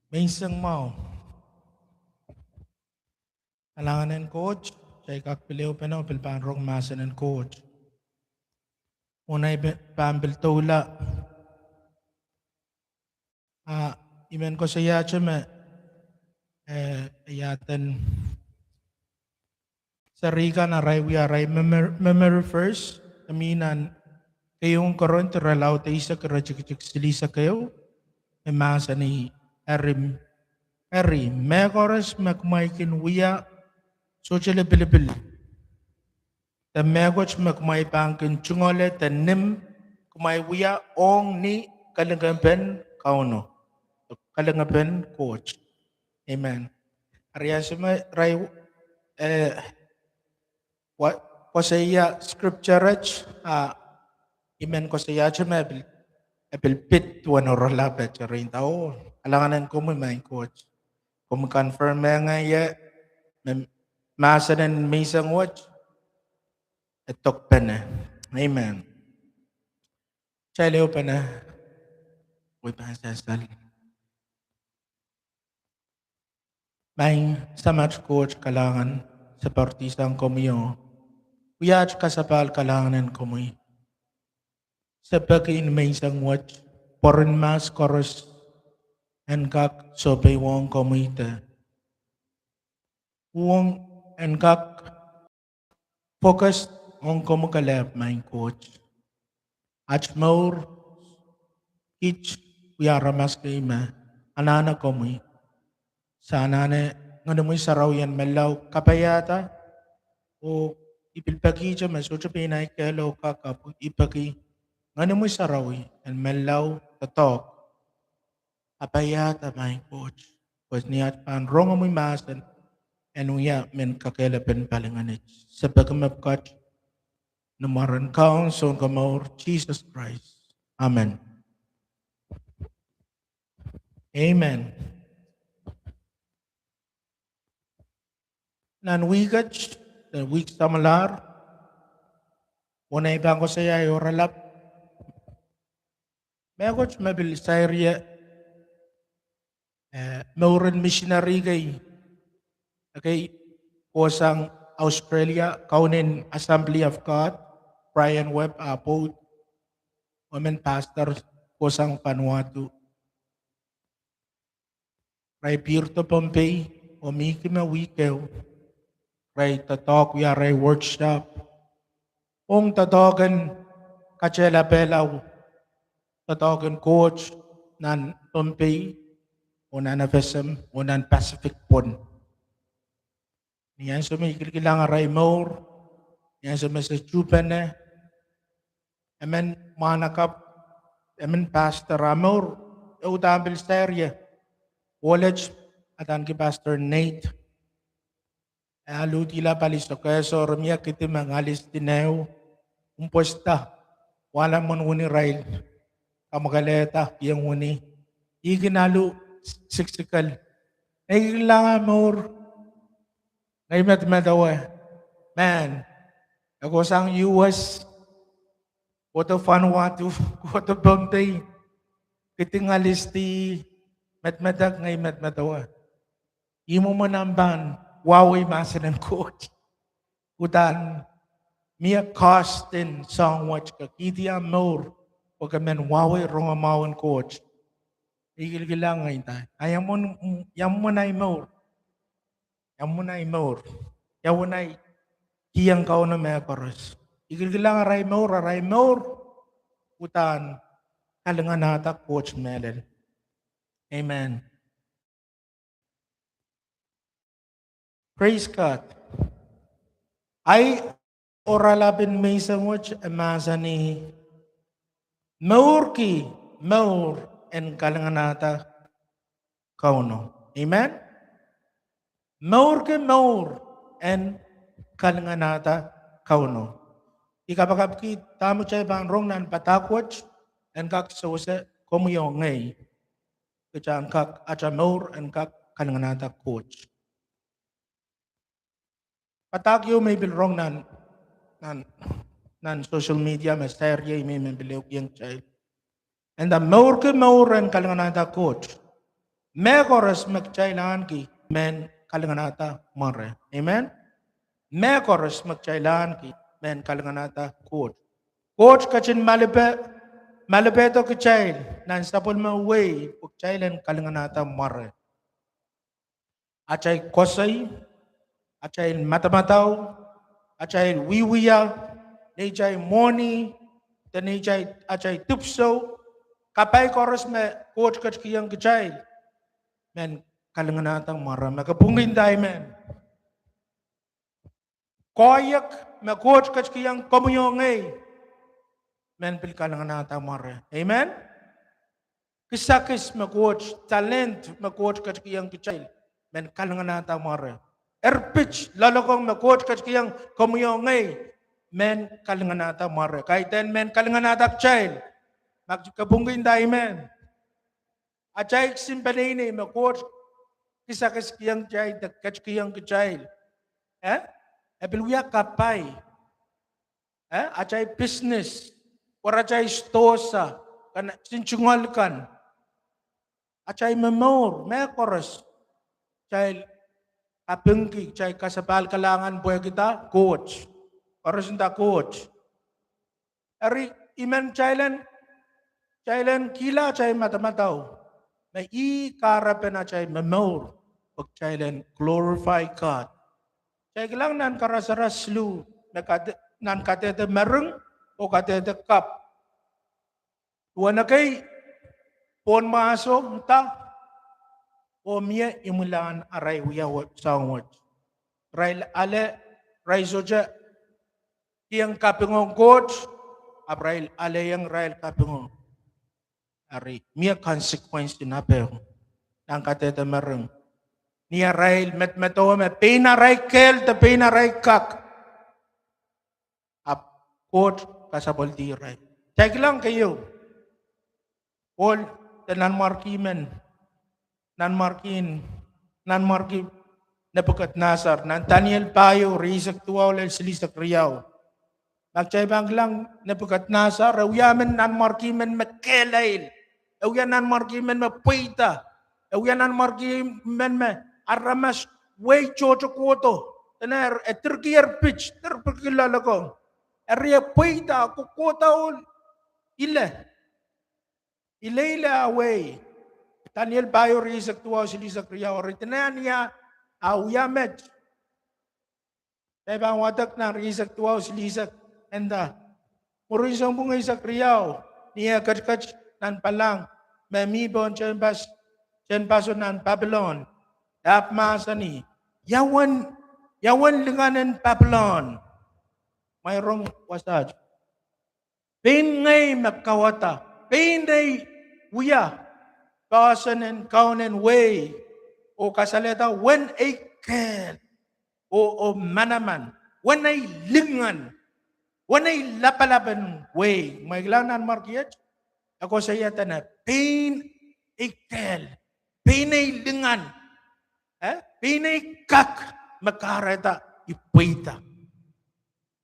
Minsan mo, kailangan ng coach, siya kakpiliw pa no, pilpanrong masa ng coach. Unay pambil tula, imen ko sa yacha me, ayatan, sa Riga na ray, we are memory first, aminan, kayong karon tiralaw tayo sa karachik silisa kayo, masa ni Eri, mekoras makmaikin wiya, social bilibil. The megoch magmay pangkin chungole the nim kumay wiya ong ni kalangaben kauno. Kalangaben coach. Amen. Ariyasima ray what kosaya scripture imen kosaya chuma bil pit tuan orala bet rin tao. Alanganan ko mo may coach. Kung confirm nga ya masa ng misang watch etok pa na. Amen. Chalew pa na. Uy, pasasal. May samat coach kalangan sa partisang komiyo. Uyaj kasapal kalangan komi. Sa pagkain may isang watch, porin mas koros and kak sobay wong komite. Wong and kak focus on kumukalap may coach. At more each uyaramas kaima anana komi. Sana na nga mo'y saraw yan malaw kapayata o ipilpagi dyan masucho pinay kelo kakapo ipagi nga mo'y saraw yan malaw tatok kapayata may coach was niyat pan rong mo'y masan and uya men kakelapen palinganit sa pagkamapkat namaran kaon son kamor Jesus Christ. Amen. Amen. Nan wigach, dan wig samalar, unay bang ko saya yoralap, megoch mabil sayria, mauran missionary kay kusang Australia, kaunin Assembly of God, Brian Webb Apple, women pastor kusang Vanuatu, Ray Pirto Pompey, umiki mawikew, Ray tatok ya ray workshop. Kung tatogan kachela pelaw, tatogan coach nan Pompey, o nan FSM, o nan Pacific Pond. Niyan sumikil kilang ray more, niyan sumasa chupan emen manakap, emen pastor amor, utambil sterya, college, atan ki Pastor Nate, alutila palis to keso rumia kiti mangalis tineo umpuesta wala mon uni rail kamagaleta yang uni iginalu siksikal kailangan more ngaymet madawa man ako sang US koto Vanuatu koto Bombay kiti ngalis ti metmedak ngaymet madawa imo manamban Huawei masan ng coach. Udan, miya costin song watch ka kiti amor. O kamen Huawei rong amawan coach. Igil lang ngayon tayo. Ayam mo na imor. Yam mo na imor. Yam mo na kiyang kao na may koros. Igil lang aray more. Udan, kalangan nata coach Melel. Amen. Praise God. Ay oralabin may sa watch amasa ni maur and kalanganata kauno. Amen? Maur and kalanganata kauno. Ikapakapki tamo chay bang rong nan patakwach and kak sose komuyo ngay. Kacang kak acha maur and kak kalanganata coach. Patakyo may bilrong nan social media masterya may bilog yung child. And the more and kalangan coach Mekoros magkailangan ki men kalanganata mare. Amen? Mekoros magkailangan ki men kalanganata coach. Coach kachin malibeto kachail nan sapul ma way pagkailan kalanganata mare. Achay kosay, achay matamataw, achay wiwiya, nechay moni, nechay achay tupso, kapay koros me coach kachkiyang kachay. Men kalanganatang mara makapungin tayo men. Koyak me coach kachkiyang komunyo ngay. Men pil kalanganatang mara. Amen? Kisakis me coach, talent me coach kachkiyang kachay. Men kalanganatang mara. Erpich lalakong me coach kachkiyang komunyo ngay. Men kalanganatang mara. Kahit men kalanganatang child. Magkapungin tayo men. Achay simpanini me coach kisa kiyang chay the catch kiyang kachay. Ebilwiya kapay. Achay business or achay stosa kan sinchungal kan. Achay memor mekoros chay apengki chay kasapal kalangan buhay kita coach. Oras nda coach. Eri imen chaylen kila chay matamataw. Na ikarapan na chay memor pag chaylen glorify God. Chay lang nan karasaras lu nan katete mereng o katete kap. Tuwa na kay pon maso ta o miya imulan aray uya sangwat. Ray ale ray soja iyang kapingong coach abray ale yang ray kapingong. Ari, miya consequence na pero nang katete mereng. Niya rail metmetoa me pinaray kel te pinaray kak. Ap coach kasabol di ray. Check lang kayo. All the non-marky Nebuchadnezzar, nan Daniel Payo, Rizak Tuaw, Silisak Riyaw. Nagchaybang lang Nebuchadnezzar, rawiyamen non-marky men makelail. Ewiyan nan marki men me puita. Ewiyan nan marki men me aramas way chocho koto. Tener eterkier pitch terpekilala ko. Eria puita kukota ul ile. Ile away. Daniel Bayo risak tuwa silisak riyaw. Ritenan niya awiyamet. Tebang watak na risak tuwa silisak enda. Murisang bunga isak riyaw. Niya kach nan palang memibon chen paso nan Babylon dap masani yawan lenganan Babylon mayroong wasaj pinay makawata pinay uya kasanen kaunen way o kasaleta when a can o manaman when ay lingan when ay lapalaban way may lanan markiyat. Ako sa iya na pain ikel, pain ay lingan, pain ay kak, makareta, ipuita.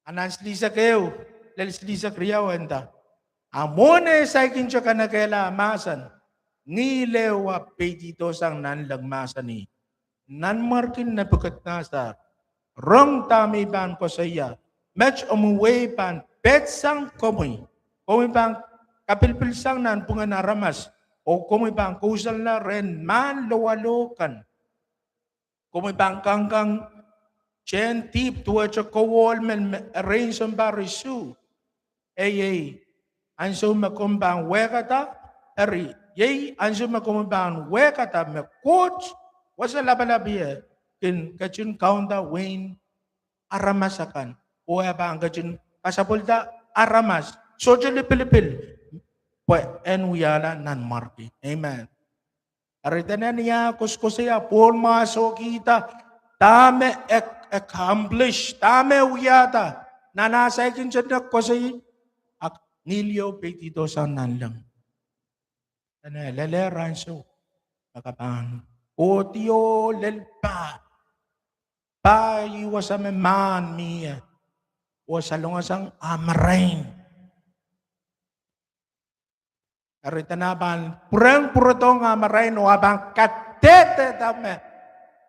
Anan slisa kayo, lal slisa kriyaw enda. Amone sa ikin siya ka na kaila amasan, nilewa petito sang nanlagmasan ni. Nanmarkin na Nebuchadnezzar, rong tami ban ko sa iya, match umuwi pan, petsang komoy, pan kapilpilsang nan punga naramas o kumibang kusal na rin man lawalokan. Kumibang kangkang chen tip tuwa cha kawal men arrange ang barisu. Anso makumbang wekata eri. Anso makumbang wekata me coach wasa labalabiya kin kachin kaunta Wayne aramasakan. O abang kachin kasapulta aramas. Socially pilipil. En uyala nan marki. Amen. Aritana niya kuskusaya por maso kita tame accomplish tame uyata nanasay kin siya kusay ak nilyo petito sa nanlang. Tana leleran so makapan otio lelpa pa iwasame man miya o salungasang amarain. Aritanaban, purang purutong maray no abang kat tete dame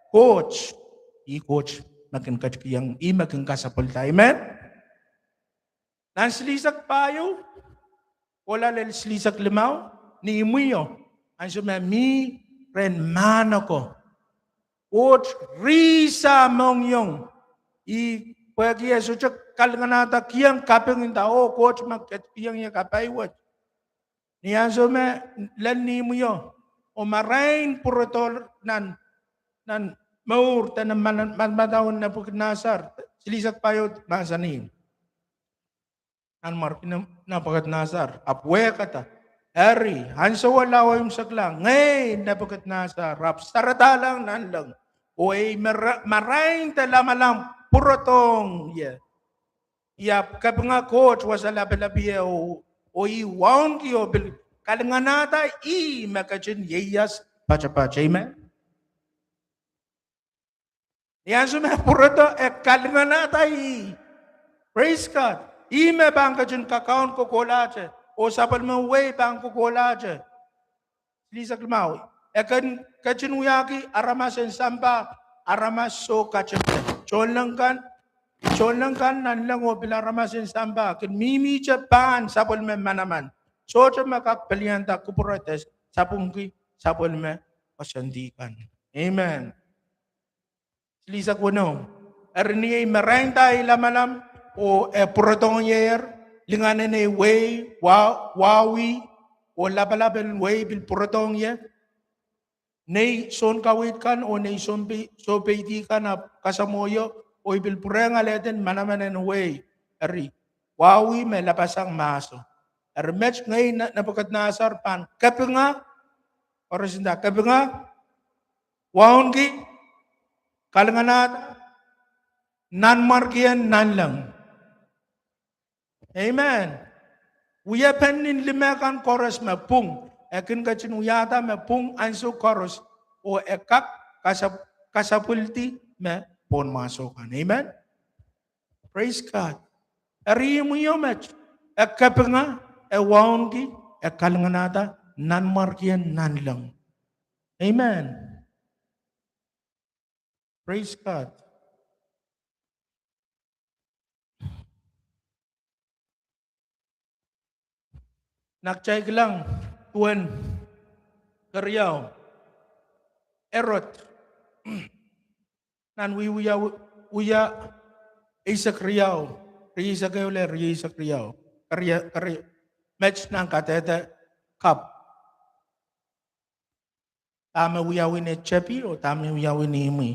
coach. I-coach makin kachkiyang makin kasapulta. Amen? Nan slisak payo, wala lel slisak limaw, ni imuyo. Ang suma mi ren mano ko. Coach risa mong yung pagi eso chak kalnganata kiyang kapeng inta coach maket kiyang ya kapay wat. Niyan suma len ni imuyo. O marain purotol nan maur tanam manmatawon na Nasar silisak payo masanin an markin napakat Nasar apwe kata Harry hansa wala yung saklang ngay napakat Nasar rap saradalang nan lang oy marain talamalang purotong yap kapanga coach wasala belabi o iwan kiyo kalanganata makachin yeyas pacha amen. Yan sumaya purata kalanganata praise God. Ime bangka jun kakaon ko kolache o sapal mo way bang ko kolache. Lisa klimaw. Kachin uyaki aramasen samba aramas so kachin. Chonlang kan nan lang o bilaramasen samba kin mimi chapan sapal me manaman. Socha makakpalian ta kupurates sapungki sapal me pasandikan. Amen. Lisa ko no. Erni marain tayo lamalam o purotong yer linganen ay way wawi o labalabel way bil purotong yer. Nay son kawit kan o nay son so peiti kan kasamoyo o bil pureng aleten manamanen way. Eri wawi may lapasang maso. Ermech ngayon napakat Nasar pan kapenga orasinda kapenga waon ki kalanganat nan markian nan lang. Amen. Uya penin limakan koros mapung. Ekin kachin uyata mapung anso koros. O ekak kasapulti me pon masukan. Amen. Praise God. Eri mo yung match. Ekkapenga, ewaongi, kalanganata nan markian nan lang. Amen. Praise God. Nakchay lang, tuwan, karyaw, erot, nan uya, isak riyaw, riyisak kayo le, riyisak riyaw, karya, match ng katete, cup. Tama uyawin ni Chepi o tama uyawin ni Imi.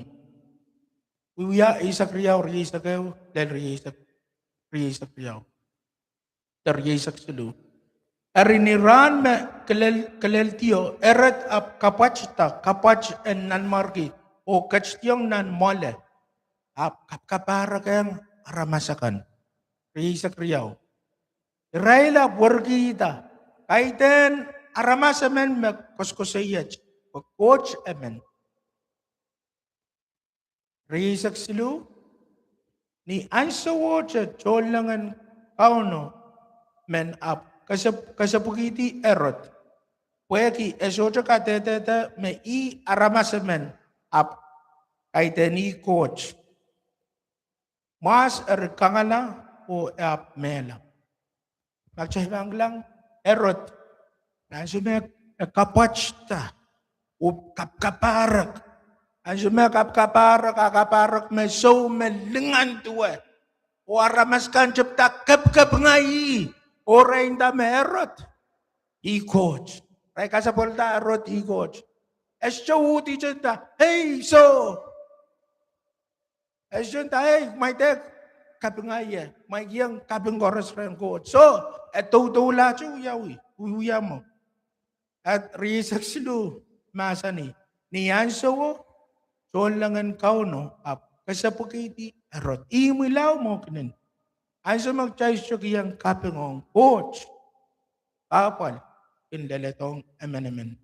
Uya, isak riyaw, riyisak kayo, le, riyisak riyaw. Riyisak silo. Ariniran me keleltio eret ap kapach en nan margi o kachtiong nan mole ap kapara kayang aramasakan riisak riyaw Raila wargita kaiten aramasamen me koskosayach o coach emen riisak silu ni ansa wocha cholangan kauno men ap kasapukiti erot. Pueki esocho katete me aramasamen ap kaiteni coach. Mas kangala o ap mela. Magchahibang lang erot. Nasume kapachta o kapkaparak. Nasume kapkaparak me so me lingan tuwe. O aramas kan chapta kap ngayi. Ora inda merot. I-coach. Ray kasapolta erot i-coach. Esyo uti chenta. Hey, so. Esyo ta, hey, may tek. Kapingaya. May giyang kapingoros rin coach. So, eto tula siya uyawi. Uya mo. At risak silu. Masa ni. Niyan so, so langan kauno. Kasapukiti erot. Imilaw mo kinin. Anso mag-choice siya kiyang kapingong coach. Kapal. Indaletong emenemen.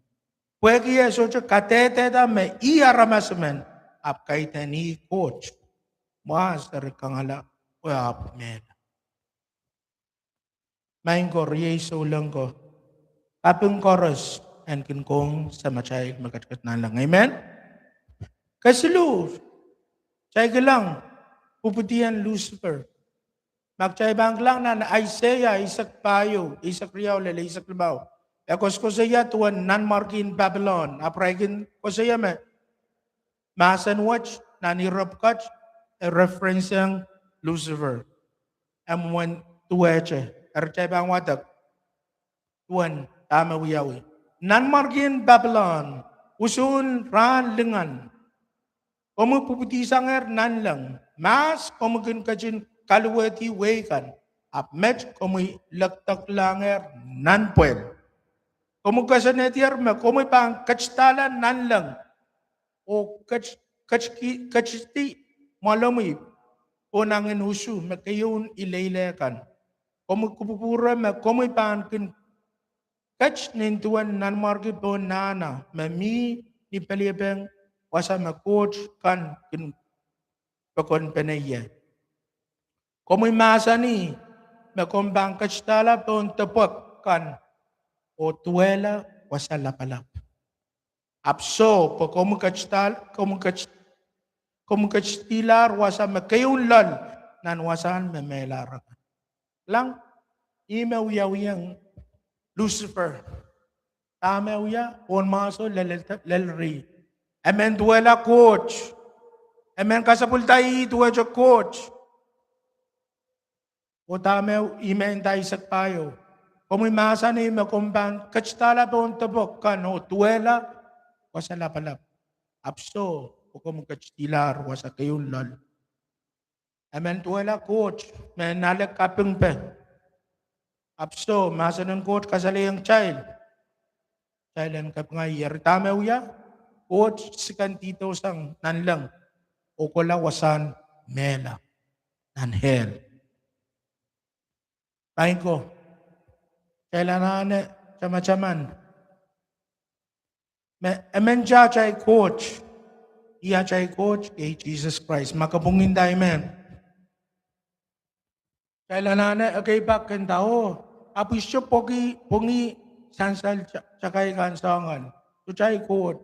Pwede yeso siya katete da me iaramasamen. Ap kaita ni coach. Mas dari kangala. O ap mela. Main ko riyeso lang ko. Kaping koros. and kin kong sa machay magkatkat na lang. Amen? Kasi lu, chay ka lang, puputihan Lucifer. Magchay bang lang na Isaiah, isak payo, isak riyaw, lele, isak libaw. Ekos ko saya tuan nan-markin Babylon. Apraikin ko saya me. Masan watch, nanirap catch, a reference yang Lucifer. M1 tuweche. Erchay bang watak. Tuan, tama wiyawi. Nan-markin Babylon. Usun ran lengan. Komu puputi sanger nan lang. Mas komu kajin kaluwati wekan. Ap met komu laktak langer nan puel. Komu kasanetiar me komu pang kachtalan nan lang. O kachti malami. O nangin husu me kayon ilaylekan. Komu kupupura me komu pang kin kach nintuan nan market po nana. Me mi ni palibeng wasa me coach kan kin pakon penaya. Komu masa ni me kombang kachtala pon tepak kan o tuela wasa lapalap. Apso po komu kachtilar wasa me kayun lal nan wasan me melarakan. Lang imewiyawiyang Lucifer. Tamewya on maso lelri. Amen tuela coach. Amen kasapultai tuwa coach. O tamew imen tayo sa payo. Kung masa ni makumbang kactala po ang tabok kan o tuwela wasa lapalap. Apso o kung kactilar wasa kayong lal. Amen tuwela coach. May nalag kaping pe. Apso masa ng coach kasali ang child. Child ang kapangayar. Tamew ya. Coach sikan tito sang nanlang. O kula wasan mela. Nanhel. Pahin ko, kailangan chama-chaman. Amen siya chay coach. Iya chay coach kay Jesus Christ. Makapungin tayo, amen. Kailangan okay back kan tao. Apos siya pungi sansal tsakay kansangan. So chay coach.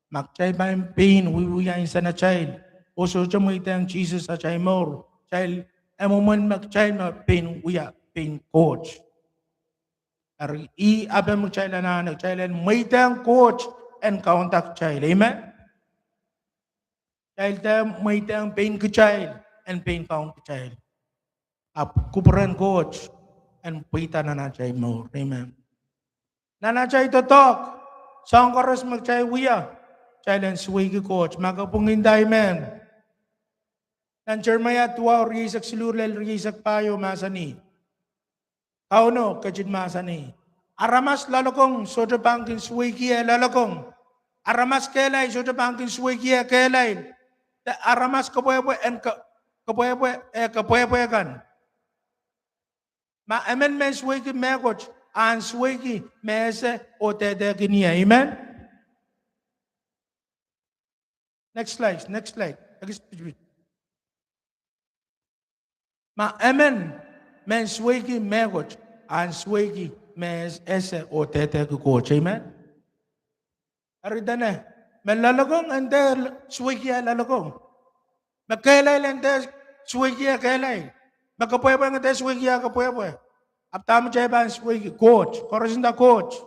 Magchay ba yung pain, wiwiyain sa na child. O so siya mo itang Jesus sa chay more. Child, emoman magchay na pain uya, pain coach. Ari abe magchay na nagchay lan may tang coach and contact child. Amen? Child may tang pain ka child and pain count ka child. Kupuran coach and pita na chay more. Amen? Na chay to talk. Saan karas magchay uya? Child and swigi coach. Magapungin da, amen? Nan Jeremiah 2, risak silurel, risak payo, masani. Kau no, kajid masani. Aramas lalakong, soda pangkin suwikiya lalakong. Aramas kelay, soda pangkin suwikiya kelay. Aramas kapoyapwe and kapoyapwe kan. Ma amen men suwiki mekoch, an suwiki mese o tede kiniya. Amen? Next slide. Ma amen men swegi megot an swegi mes ese o tete ko amen. Aridane men lalagong ande swegi lalagong. Magkailay ande swegi kailay. Magkapoy pa ande swegi kapoy. Aptam chay ban swegi coach. Korosinda coach.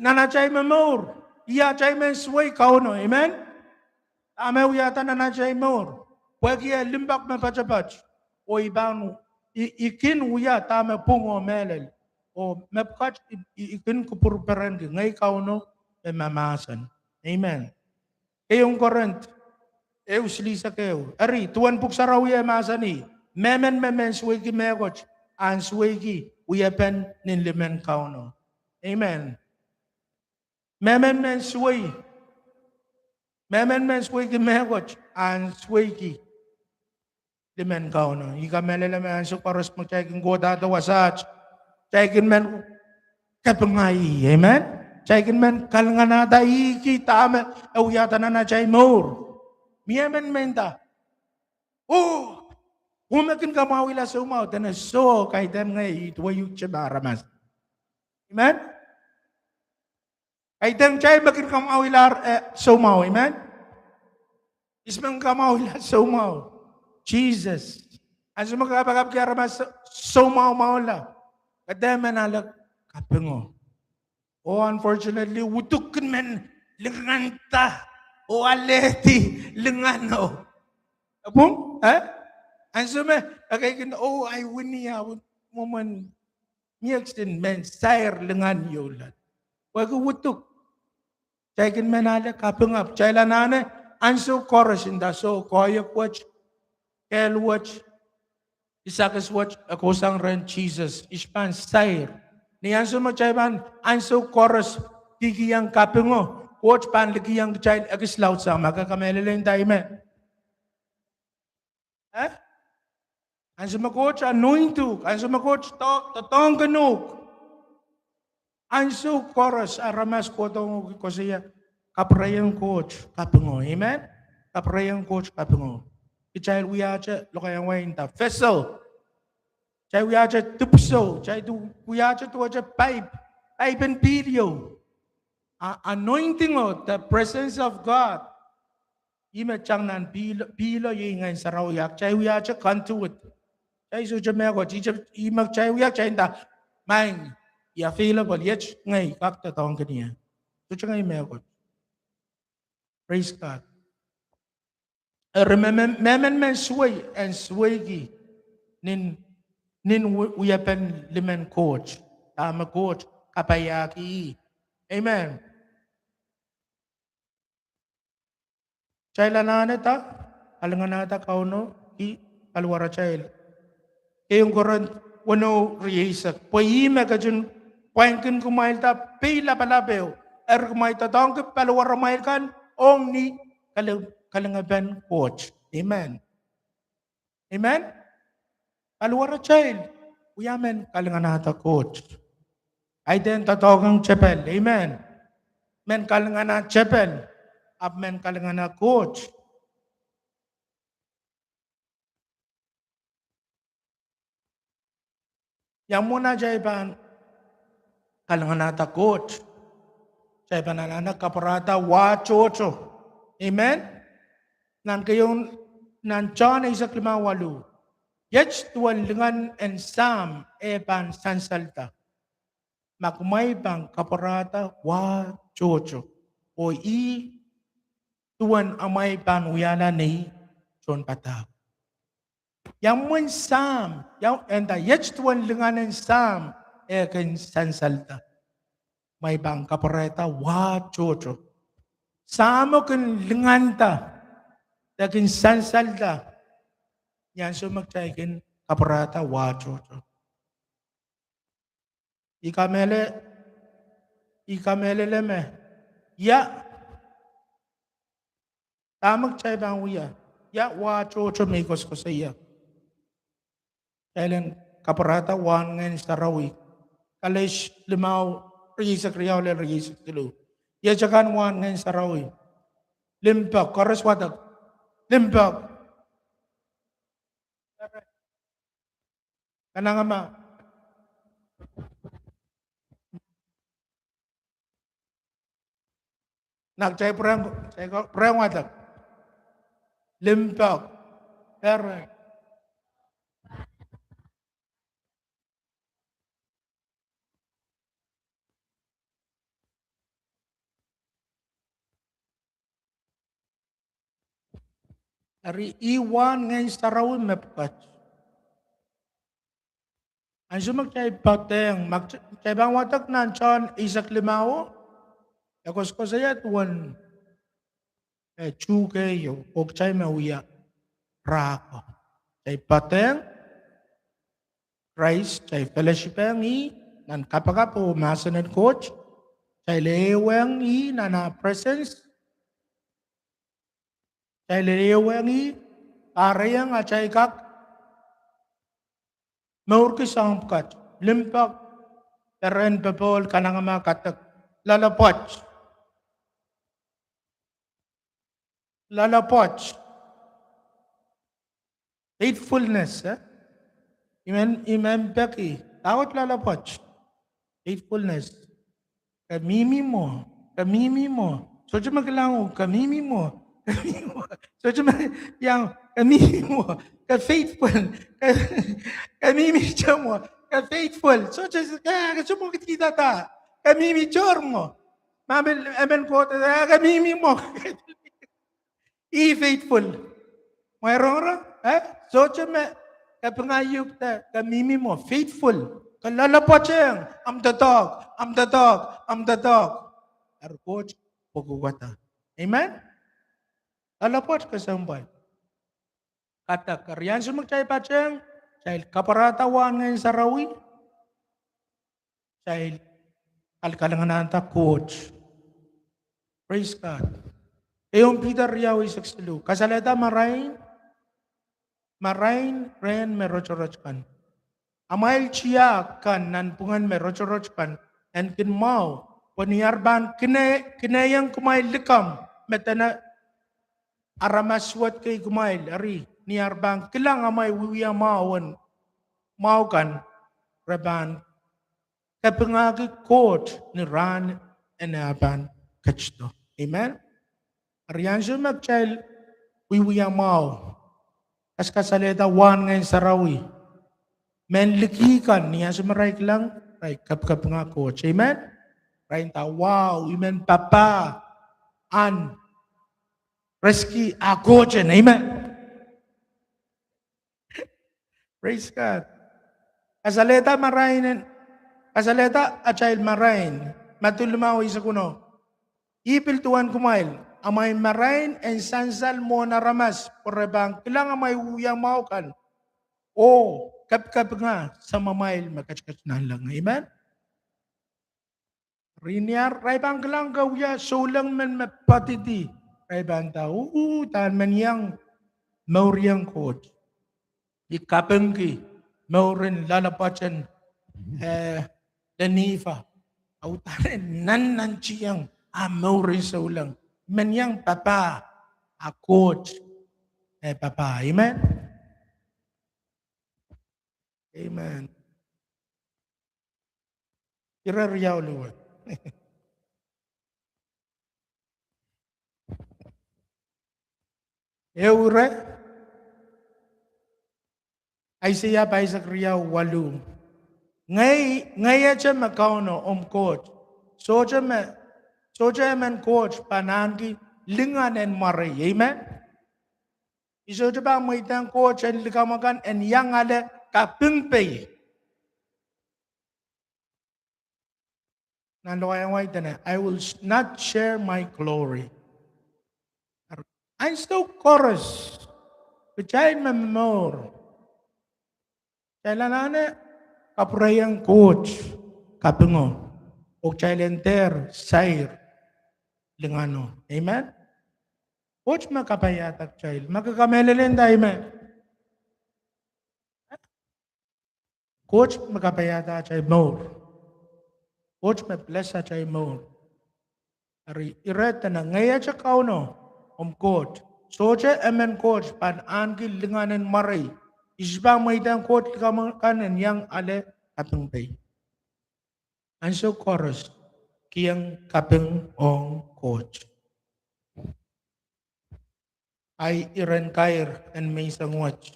Nana chay memor. Iya chay men swegi kauno amen. Ame uyata nana chay memor. Pwagi limbak me pachapach. O ibang ikin uya tama pungo melel o mepkat ikin kupurperan ki ngay kauno e mamasan. Amen. Kayong korent uslisa kayo. Ari tuan puksaraw ya masani. Memen swigi megoch an swigi uyapen ninlimen kauno. Amen. Memen swigi megoch an swigi Limen kau no. Ika melele men so paros mo checking go data wasach. Checking men kapangai. Amen. Checking men kalnganada iki tame uyata na chay more. Miyamen menta. Oh, umakin kamawila sa umaw. Tana so kay dem ngay ituwa yung chabaramas. Amen. Ay dang chay bagin kamawilar somaw, amen? Ismang kamawilar somaw. Jesus. Ang sumakapagap kaya ramas somaw maula. Kadama nalag kapengo. Oh, unfortunately, wutuk men linganta. O aleti lingano. Apong? Ha? Ang suma, oh, I win niya. Woman, niyaksin men, sayar lingan yolan. Wag wutuk. Chay kin menala kapengap. Chay lanane, anso chorus inda. So, koyak watch, kel watch, isakas watch, akosang ren Jesus. Ispan sayar. Ni anso mo chay man, anso chorus, kikiyang kapengo. Watch pan ligiyang chay, agislaut sa makakamelalang tayo men. Eh? Ang sumagot sa anointing, ang sumagot sa tatong ganuk. Ang su chorus aramas ko tong ko siya kaprayang coach kapungo. Amen? Kaprayang coach kapungo. Ichay wiyacha lokayang wain ta vessel. Chay wiyacha tupso, chay tu wiyacha tu aja pipe and video. Anointing of the presence of God. Ima chang nan pilo yingay sa rawiyak. Chay wiyacha conduit. Chay su jamego, imak chay wiyak chay ta mang ya available yet ngay kakta taong kaniya. So chay ngay mego. Praise God. Remember men sway and swaygi nin uyapan liman coach. Tama coach kapayaki. Amen. Chay lanana ta alanganata kauno i alwara chay. Yung koran wano riyesak. Pwede ka dyan, pwede kumail ta, pila palabeo. Kumail ta taong palawara mail kan, ong ni kalangaban coach. Amen. Amen? Palawara child. Uyaman kalanganata coach. Ay din tatogang chapel. Amen. Men kalangana chapel. Men kalangana coach. Yang muna jayban kalanganata coach. Jayban anak kaparata wachocho. Amen? Nan kayong nan John 1:5. Yet tuan lengan and Sam eban sansalta. Magmay bang kaparata wachocho. O tuan amay ban uyala ni John Patag. Yang mun Sam, yang enda yet tuan lenganan Sam kan sansalta. May bang kapareta wachocho. Samo kan lenganta, dakin sansalta. Yan sumagtaykin kapareta wachocho. Ikamele leme. Ya. Tamag chay bang uya. Ya wachocho may ko sa iya. Kailan kaparata wan ngayon sa rawi. Kalish limaw riyisak riyaw le riyisak tilo. Yajakan wan ngayon sa rawi. Limpak, koras watak. Limpak. Kanang ama. Nagchay prang watak. Limpak. Pero ari iwan ngayon sa rawin mapkat. Ang sumagchay pateng, magchay bang watak na John 1:5. Yakos ko saya tuan chuke yo okchay mauya rako. Chay pateng, Christ, chay fellowship ang nan kapakapo masanan coach, chay lewang nana presence, chay lewang arayang chay kak, maurkis ang kat, limpak, teren pepol kanang makatak, lalapot, faithfulness, Iman Becky, tawat lalapot, faithfulness, mimi mo, kamimi mo. So cuma kelangu, kamimi mo. Kamimi mo. So cuma yang kamimi mo, ka faithful, ka kamimi mo, ka faithful. So cuma kita ta, kamimi chor mo. Mabil aben ko kamimi mo. I faithful. Mayroon ra? So cuma kapangayup ta, kamimi mo, faithful. Kalalapot siyang, I'm the dog, I'm the dog, I'm the dog. Coach, pagkuwata. Amen? Lalapot ka sambay. Kata karyan sa magchay pacheng, dahil kaparatawan ngayon sa rawi, dahil kalkalangan ta coach. Praise God. Yung Peter Riyaw isaksilu. Kasalita marain, ren merochorochkan. Amail chia kan nan pungan merochorochkan, and kinmau, paniarban kinayang kumail likam, metana aramaswat kay kumail, ari, niarbang kilang amay wiya maukan, raban, kapangagi court ni ran enaban kachto. Amen? Ariyan siya magchayl, wiya mau, kasalita wan ngayon sarawi, men likikan niya sumaray lang, right, kap nga coach. Amen? Right, wow, amen, papa, an, reski, coach, and amen. Praise God. Kasaleta marain, kasaleta a child marain, matulmaw isa kuno. Ipil tuwan kumail, amay marain and sansal mo na ramas, porebang, kailangan may uyang maukan. O, kap nga sa mamail magkachkach na lang. Amen? Rinyar, raibang lang gawya, so lang man mapatiti. Raibang tao, tahan man yang mauriyang coach. Ikapang ki, maurin lalapachan, lanifa. Autarin, nan chiyang, maurin sa ulang. Man yang papa, coach, papa. Amen? Amen. Irariyaw luwag. Eure, Isaiah pa Isaac Riyaw, walu. Ngay siya makauno coach. Soja man coach, panangi, lingan and maray. Amen? Isoja ba mo itang coach and likamagan and yang ale kapingpay. I will not share my glory. I still chorus. Kacay mamamor. Kailanane kaprayang coach. Kapingo. O chailenter sair. Lingano. Amen? Coach makapayatak child. Magkakamelelenda. Amen? Coach makapayata child more. Coach may bless sa child more. Ireta na ngaya siya kauno. Coach. Soja emen coach pan angi linganen maray. Isbang may dang coach kanan yang ale kapeng pay. And so chorus. Kiyang kapeng ong coach. Ay iran kair and may isang watch.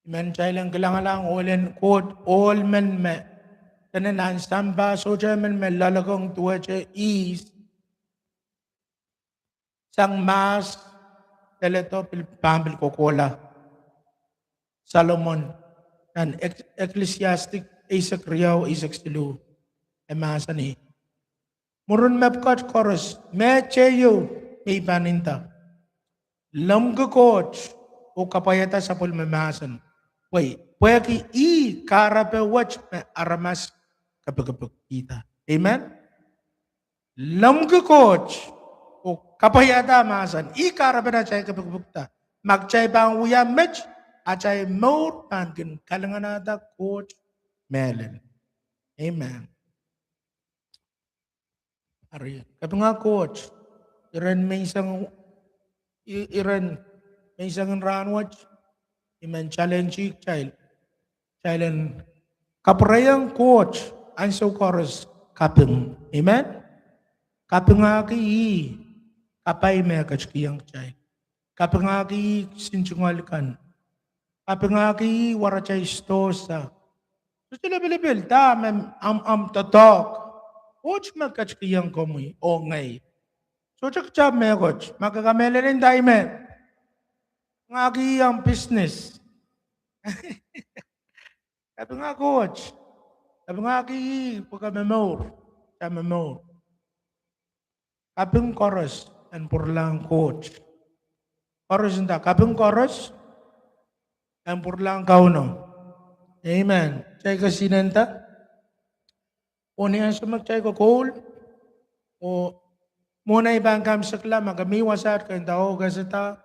Men chailang kilangalang all men me. Tanan samba soja men me lalagong tuwa siya is sang mas teleto pambil kokola Solomon and Ecclesiastic Isaac Riyaw Isaac Stilu emasa ni murun mapkat chorus me cheyo may paninta lamga coach o kapayata sa pulmamasan wait pweki I karape watch me aramas kapag kita amen lamga coach o kapayata masan, ikarapan na chay kapagpukta. Magchay bang uya match, at chay more pangkin kalanganada coach Melon. Amen. Ari, kapag nga coach, iran may isang ranwatch, iman challenge child. Challenge, kaprayang coach, ang so chorus, kapeng. Amen? Kapeng aki kapay me kachkiyang chay. Kapeng aki sinchungalkan. Kapeng aki warachay stosa. So sila bilibil, ta am tatok. Och magkachkiyang komoy o ngay. So chakchab me coach. Magkakamela rin tayo me. Ngaki ang business. Sabi nga coach. Sabi nga aki pagkamemor. Sa memor. Kapeng chorus and purlang coach. Chorus nda. Kapeng chorus and purlang kauno. Amen. Chay ka sinenta. O niya sa magchay ko cool. O muna ibang kamsakla magamiwasat kang tao kasi ta.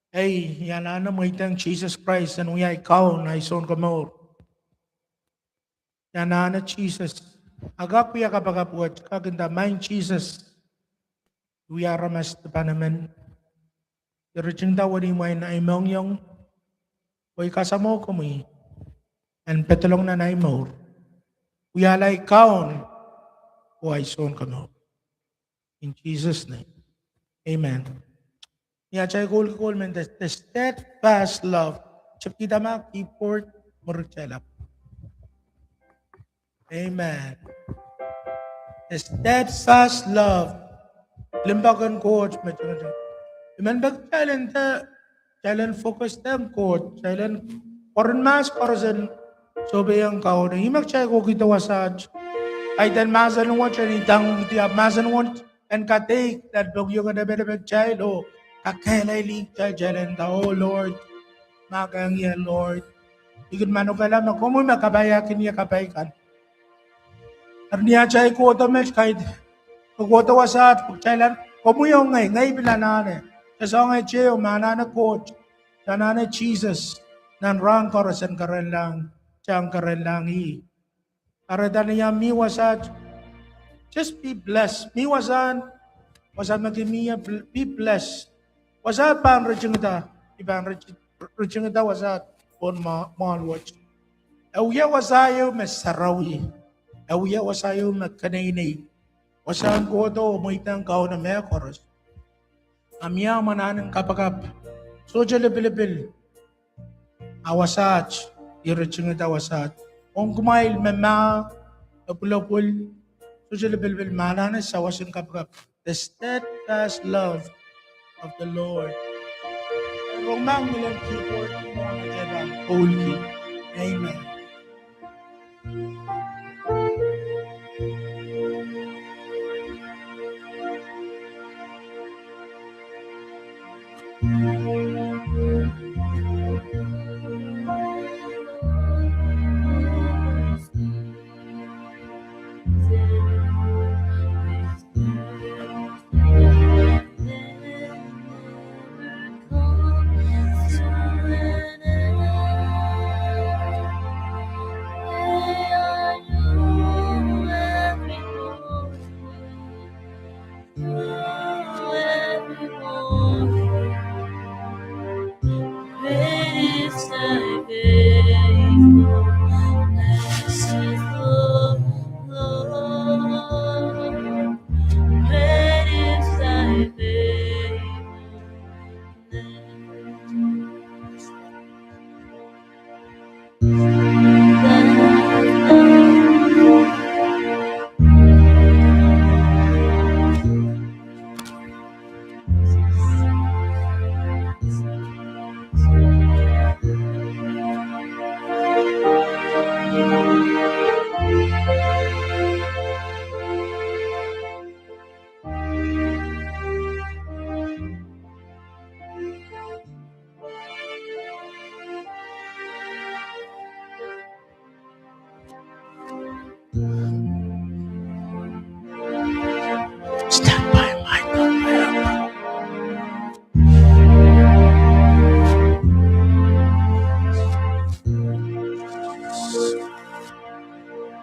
Ay, yan na mo itang Jesus Christ and uya ikaw na ison ka mo. Yan na Jesus. Agak kuya kapagapuat kaganda main Jesus. Uya ramas pa naman. Pero cinta wadi mo ay naimong yung uy kasamo ko mo and petulong na naimong. Uya la ikaw o ay ison ka mo. In Jesus' name. Amen. Ya chay kul men the steadfast love. Chip kita ma keyboard murchelap. Amen. The steadfast love. Limbagan coach macam. Iman bag challenge focus them coach. Challenge foreign mass person sobe yang kau na himak chay ko kita wasaj. Ay dan masan want chani tang tiap masan want and ka take that dog yung na better child o kakailay ligta dyan oh Lord, magang yan Lord. Ikot mano ka lang, kung mo makabayakin niya kapaykan. Arniya chay ko ito mes kahit kagwata wasat, pagchailan, kung mo yung ngay bilanane. Kasi ngay chiyo, manana coach, sanana Jesus, nan rang karasan karen lang, siyang karen lang Aradan niya miwasat, just be blessed. Miwasan, wasan magimiya, be blessed. Wasat pa ang rejeng ita, ibang rejeng ita wasat on mahal watch. Awya wasayo mesarawi, awya wasayo magkanainay. Wasan ko ito, umitang kao na may koros. Amya mananan kapagap, so jalabilbil, awasat, irejeng ita wasat. Kung kumail mema, apulapul, so jalabilbil mananan sa wasan kapagap. The steadfast love of the Lord. Romang nilang keyboard mga dyan holy. Amen.